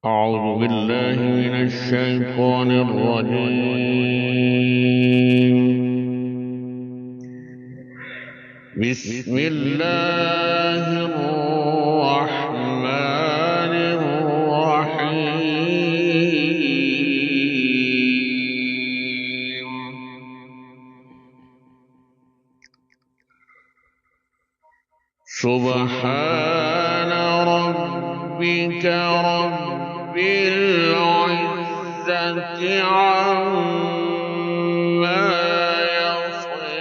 أعوذ بالله من الشيطان الرجيم. بسم الله الرحمن الرحيم. سبحان ربك رب العزة عما يصفون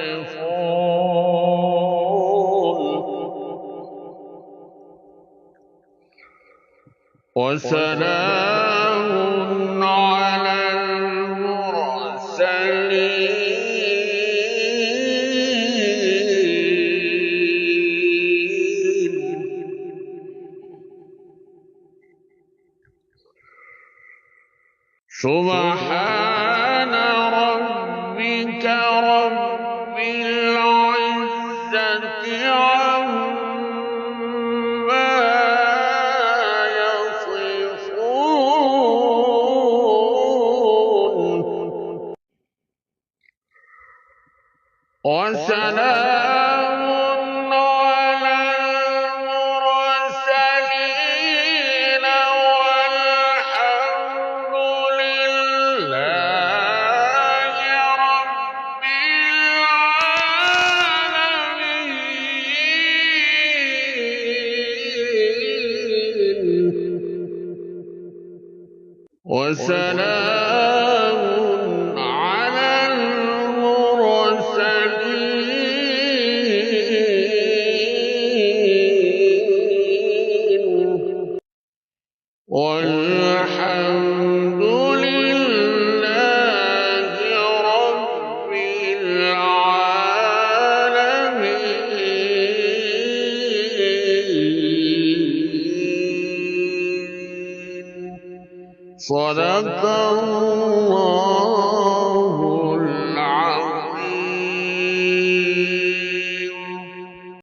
وسلام على المرسلين. سبحان ربك رب العزة عما يصفون وسلام على المرسلين والحمد لله رب العالمين. وسلام على المرسلين والحمد لله رب العالمين. صدق الله